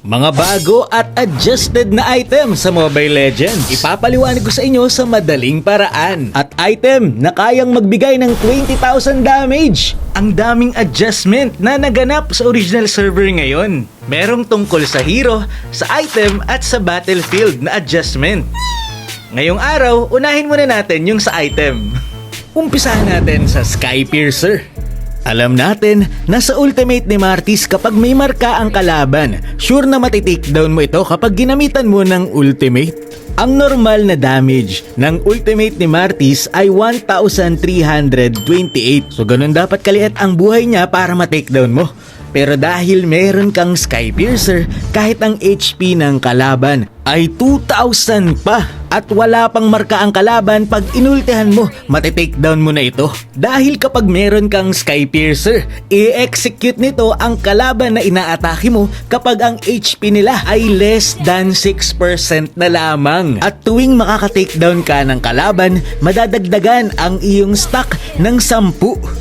Mga bago at adjusted na item sa Mobile Legends. Ipapaliwanag ko sa inyo sa madaling paraan. At item na kayang magbigay ng 20,000 damage. Ang daming adjustment na naganap sa original server ngayon. Merong tungkol sa hero, sa item at sa battlefield na adjustment. Ngayong araw, unahin muna natin yung sa item. Umpisahan natin sa Sky Piercer. Alam natin na sa ultimate ni Martis kapag may marka ang kalaban, sure na matitake-down mo ito kapag ginamitan mo ng ultimate. Ang normal na damage ng ultimate ni Martis ay 1,328. So ganun dapat kaliit ang buhay niya para ma-takedown mo. Pero dahil meron kang Sky Piercer, kahit ang HP ng kalaban ay 2,000 pa at wala pang marka ang kalaban, pag inultihan mo, matitakedown mo na ito. Dahil kapag meron kang Sky Piercer, i-execute nito ang kalaban na inaatake mo kapag ang HP nila ay less than 6% na lamang. At tuwing makaka-takedown ka ng kalaban, madadagdagan ang iyong stack ng 10.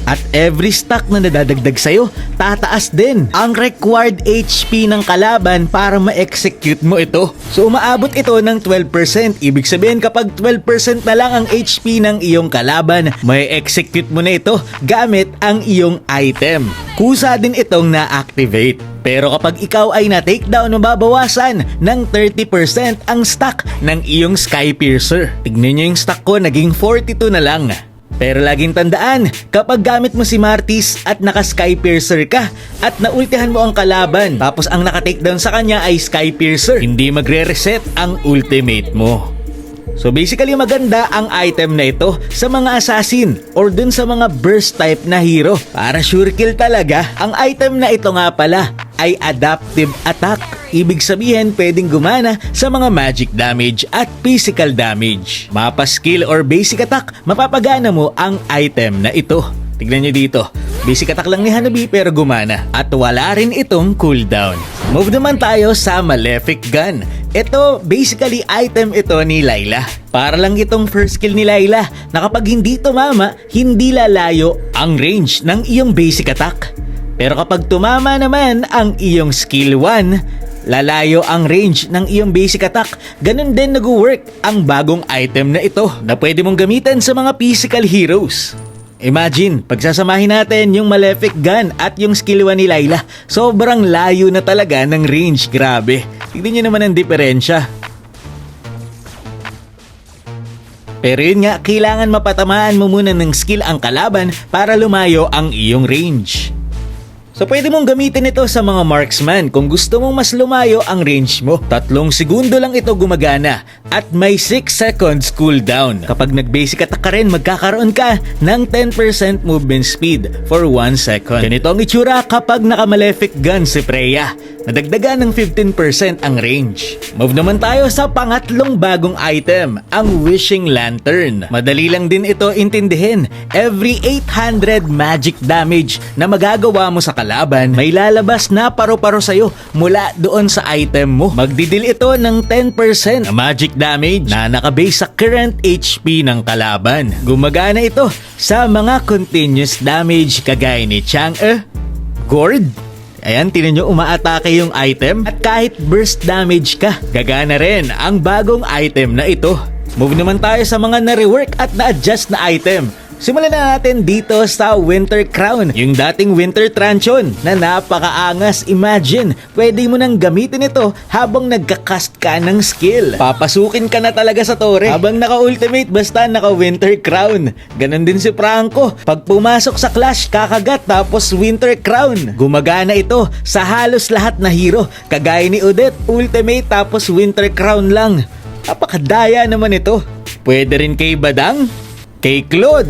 At every stack na nadadagdag sa'yo, tataas din ang required HP ng kalaban para ma-execute mo ito. So umaabot ito ng 12%. Ibig sabihin kapag 12% na lang ang HP ng iyong kalaban, may execute mo na ito gamit ang iyong item. Kusa din itong na-activate. Pero kapag ikaw ay na-takedown, mababawasan ng 30% ang stack ng iyong Sky Piercer. Tignan nyo yung stack ko, naging 42 na lang. Pero laging tandaan, kapag gamit mo si Martis at naka-Sky Piercer ka at naultihan mo ang kalaban, tapos ang naka-takedown sa kanya ay Sky Piercer, hindi magre-reset ang ultimate mo. So basically maganda ang item na ito sa mga assassin or dun sa mga burst type na hero. Para sure kill talaga, ang item na ito nga pala ay adaptive attack. Ibig sabihin pwedeng gumana sa mga magic damage at physical damage. Mapa skill or basic attack, mapapagana mo ang item na ito. Tignan nyo dito, basic attack lang ni Hanabi pero gumana. At wala rin itong cooldown. Move naman tayo sa Malefic Gun. Ito, basically item ito ni Layla. Para lang itong first skill ni Layla na kapag hindi tumama, hindi lalayo ang range ng iyong basic attack. Pero kapag tumama naman ang iyong skill 1, lalayo ang range ng iyong basic attack. Ganun din nag-work ang bagong item na ito na pwede mong gamitin sa mga physical heroes. Imagine, pagsasamahin natin yung Malefic Gun at yung skill 1 ni Layla, sobrang layo na talaga ng range, grabe. Tignan nyo naman ang diferensya. Pero yun nga, kailangan mapatamaan mo muna ng skill ang kalaban para lumayo ang iyong range. So pwede mong gamitin ito sa mga marksman kung gusto mong mas lumayo ang range mo. 3 segundo lang ito gumagana at may 6 seconds cooldown. Kapag nag-basic attack ka rin, magkakaroon ka ng 10% movement speed for 1 second. Ganito ang itsura kapag naka-Malefic Gun si Freya. Nadagdagan ng 15% ang range. Move naman tayo sa pangatlong bagong item, ang Wishing Lantern. Madali lang din ito intindihin. Every 800 magic damage na magagawa mo sa kalaban, may lalabas na paro-paro sa'yo mula doon sa item mo. Magdidil ito ng 10% na magic damage na nakabase sa current HP ng kalaban. Gumagana ito sa mga continuous damage kagaya ni Chang'e, Gord. Ayan, tinan nyo, umaatake yung item at kahit burst damage ka, gagana rin ang bagong item na ito. Move naman tayo sa mga na-rework at na-adjust na item. Simulan na natin dito sa Winter Crown, yung dating Winter Truncheon na napakaangas. Imagine, pwede mo nang gamitin ito habang nagka-cast ka ng skill. Papasukin ka na talaga sa tore habang naka-ultimate basta naka-Winter Crown. Ganon din si Franco, pag pumasok sa clash, kakagat tapos Winter Crown. Gumagana ito sa halos lahat na hero, kagaya ni Odette, ultimate tapos Winter Crown lang. Napakadaya naman ito. Pwede rin kay Badang, kay Claude,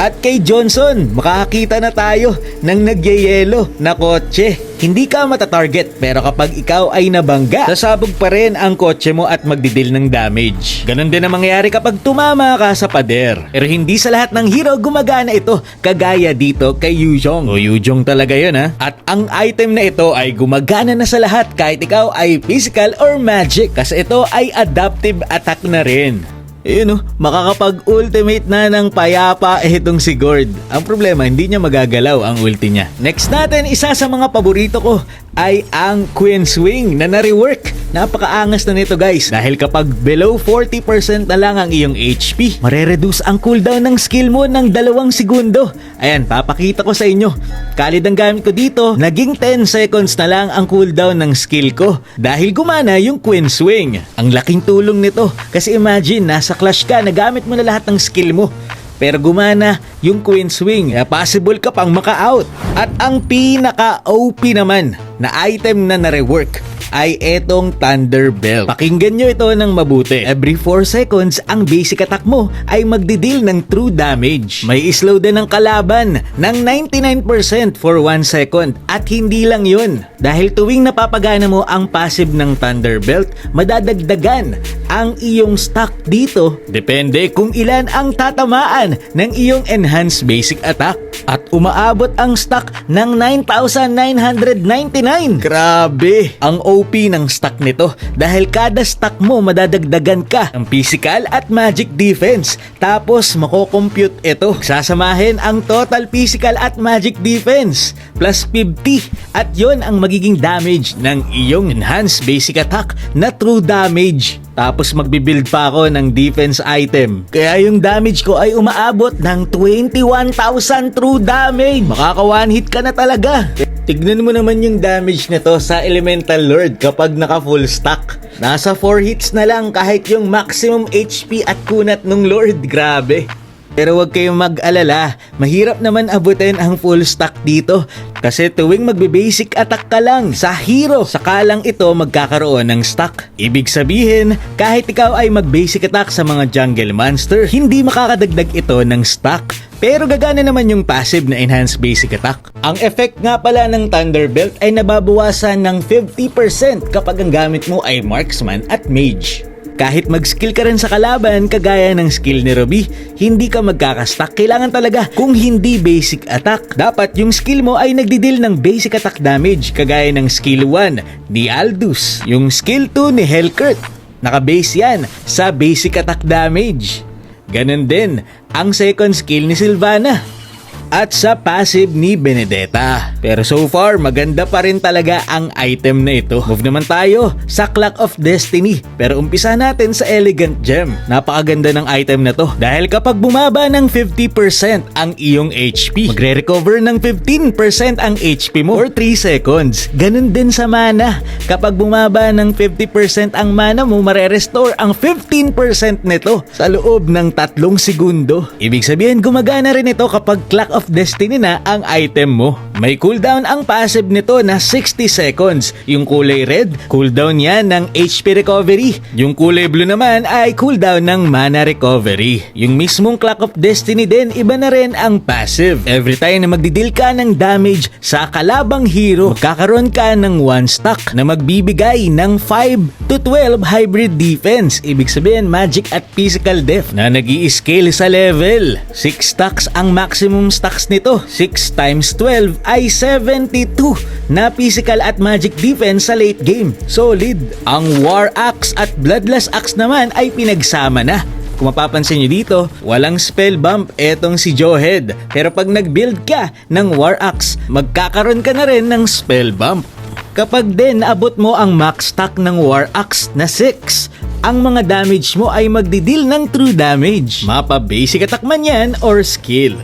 at kay Johnson. Makakakita na tayo ng nagyayelo na kotse. Hindi ka matatarget pero kapag ikaw ay nabangga, sasabog pa rin ang kotse mo at magdidil ng damage. Ganon din ang mangyayari kapag tumama ka sa pader. Pero hindi sa lahat ng hero gumagana ito, kagaya dito kay Yuzhong. O Yuzhong talaga yun ha. At ang item na ito ay gumagana na sa lahat kahit ikaw ay physical or magic, kasi ito ay adaptive attack na rin. Ayun makakapag-ultimate na ng payapa itong si Gord. Ang problema, hindi niya magagalaw ang ulti niya. Next natin, isa sa mga paborito ko ay ang Queen Swing na na-rework. Napakaangas na nito guys dahil kapag below 40% na lang ang iyong HP, marereduce ang cooldown ng skill mo ng 2 segundo. Ayan, papakita ko sa inyo. Kalid ang gamit ko dito, naging 10 seconds na lang ang cooldown ng skill ko dahil gumana yung Queen Swing. Ang laking tulong nito kasi imagine, nasa clash ka, nagamit mo na lahat ng skill mo, pero gumana yung Queen Swing, possible ka pang maka-out. At ang pinaka-OP naman na item na na-rework ay etong Thunderbelt. Pakinggan nyo ito ng mabuti. Every 4 seconds, ang basic attack mo ay magdideal ng true damage. May slow din ng kalaban ng 99% for 1 second. At hindi lang yun. Dahil tuwing napapagana mo ang passive ng Thunderbelt, madadagdagan ang iyong stack dito. Depende kung ilan ang tatamaan ng iyong enhanced basic attack. At umaabot ang stack ng 9,999. Grabe! Ang OP ng stack nito dahil kada stack mo madadagdagan ka ng physical at magic defense. Tapos makocompute ito. Sasamahin ang total physical at magic defense plus 50 at yon ang magiging damage ng iyong enhanced basic attack na true damage. Tapos magbibuild pa ako ng defense item. Kaya yung damage ko ay umaabot ng 21,000 true damage. Makaka one hit ka na talaga. Tignan mo naman yung damage nito sa Elemental Lord kapag naka full stack. Nasa 4 hits na lang kahit yung maximum HP at kunat ng Lord. Grabe. Pero wag kayong mag-alala, mahirap naman abutin ang full stack dito kasi tuwing magbe-basic attack ka lang sa hero, saka lang ito magkakaroon ng stack. Ibig sabihin, kahit ikaw ay mag-basic attack sa mga jungle monster, hindi makakadagdag ito ng stack. Pero gagana naman yung passive na enhanced basic attack. Ang effect nga pala ng Thunderbelt ay nababawasan ng 50% kapag ang gamit mo ay marksman at mage. Kahit mag-skill ka rin sa kalaban kagaya ng skill ni Ruby, hindi ka magkakastack. Kailangan talaga kung hindi basic attack. Dapat yung skill mo ay nagdidil ng basic attack damage kagaya ng skill 1 ni Aldous, yung skill 2 ni Hellcurt. Nakabase yan sa basic attack damage. Ganon din ang second skill ni Sylvana at sa passive ni Benedetta. Pero so far, maganda pa rin talaga ang item na ito. Move naman tayo sa Clock of Destiny. Pero umpisa natin sa Elegant Gem. Napakaganda ng item na to. Dahil kapag bumaba ng 50% ang iyong HP, magre-recover ng 15% ang HP mo for 3 seconds. Ganun din sa mana. Kapag bumaba ng 50% ang mana mo, mare-restore ang 15% nito sa loob ng 3 segundo. Ibig sabihin, gumagana rin ito kapag Clock of Destiny na ang item mo. May cooldown ang passive nito na 60 seconds. Yung kulay red, cooldown yan ng HP recovery. Yung kulay blue naman ay cooldown ng mana recovery. Yung mismong Clock of Destiny din, iba na rin ang passive. Every time na magdidil ka ng damage sa kalabang hero, magkakaroon ka ng 1 stack na magbibigay ng 5 to 12 hybrid defense. Ibig sabihin, magic at physical def na nag-i-scale sa level. 6 stacks ang maximum stacks nito. 6 times 12 ay 72 na physical at magic defense sa late game. Solid. Ang War Axe at Bloodlust Axe naman ay pinagsama na. Kung mapapansin nyo dito, walang spell bump etong si Jawhead. Pero pag nag-build ka ng War Axe, magkakaroon ka na rin ng spell bump. Kapag din naabot mo ang max stack ng War Axe na 6, ang mga damage mo ay magdidil ng true damage. Mapa basic attack man yan or skill.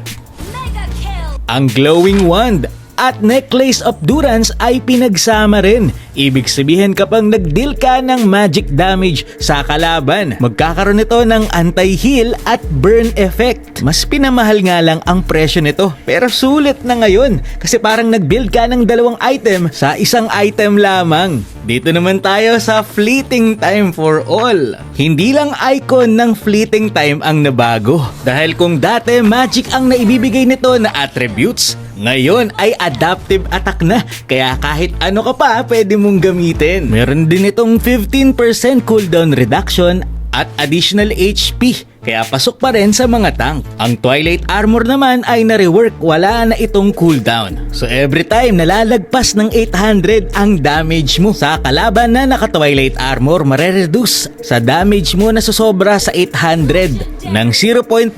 Ang Glowing Wand at Necklace of Durance ay pinagsama rin. Ibig sabihin kapag nag-deal ka ng magic damage sa kalaban, magkakaroon nito ng anti-heal at burn effect. Mas pinamahal nga lang ang presyo nito, pero sulit na ngayon kasi parang nag-build ka ng 2 item sa isang item lamang. Dito naman tayo sa Fleeting Time for All. Hindi lang icon ng Fleeting Time ang nabago. Dahil kung dati magic ang naibibigay nito na attributes, ngayon ay adaptive attack na. Kaya kahit ano ka pa, pwede mong gamitin. Meron din itong 15% cooldown reduction at additional HP kaya pasok pa rin sa mga tank. Ang Twilight Armor naman ay na-rework, wala na itong cooldown. So every time nalalagpas ng 800 ang damage mo sa kalaban na naka-Twilight Armor, marereduce sa damage mo na susobra sa 800 ng 0.4%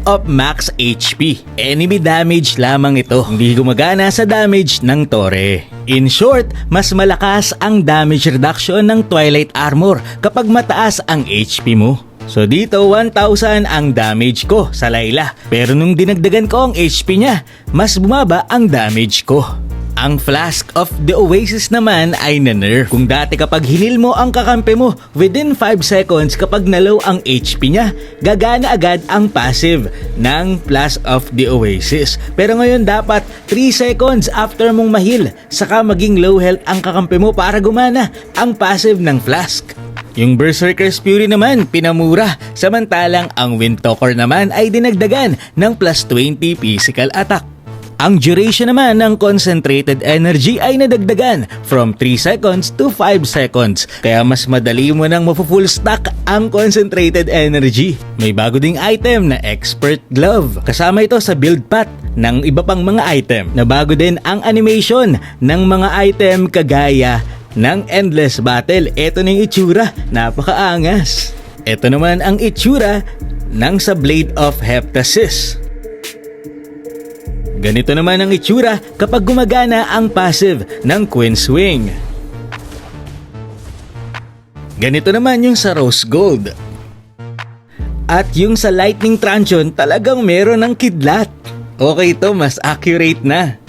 of max HP. Enemy damage lamang ito, hindi gumagana sa damage ng Torre. In short, mas malakas ang damage reduction ng Twilight Armor kapag mataas ang HP mo. So dito 1,000 ang damage ko sa Layla, pero nung dinagdagan ko ang HP niya, mas bumaba ang damage ko. Ang Flask of the Oasis naman ay na-nerf. Kung dati kapag hinil mo ang kakampi mo, within 5 seconds kapag nalow ang HP niya, gagana agad ang passive ng Flask of the Oasis. Pero ngayon dapat 3 seconds after mong mahil, saka maging low health ang kakampi mo para gumana ang passive ng Flask. Yung Berserker's Fury naman pinamura, samantalang ang Windtalker naman ay dinagdagan ng plus 20 physical attack. Ang duration naman ng Concentrated Energy ay nadagdagan from 3 seconds to 5 seconds, kaya mas madali mo nang mafu-full stack ang Concentrated Energy. May bago ding item na Expert Glove, kasama ito sa build path ng iba pang mga item. Nabago din ang animation ng mga item kagaya ng Endless Battle. Ito na yung itsura, napakaangas. Ito naman ang itsura ng sa Blade of Heptasis. Ganito naman ang itsura kapag gumagana ang passive ng Queen's Wing. Ganito naman yung sa Rose Gold. At yung sa Lightning Truncheon talagang meron ng kidlat. Okay, ito mas accurate na.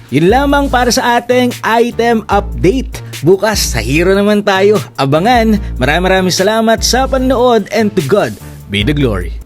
Yun lamang para sa ating item update. Bukas sa Hero naman tayo. Abangan. Maraming salamat sa panonood and to God be the glory.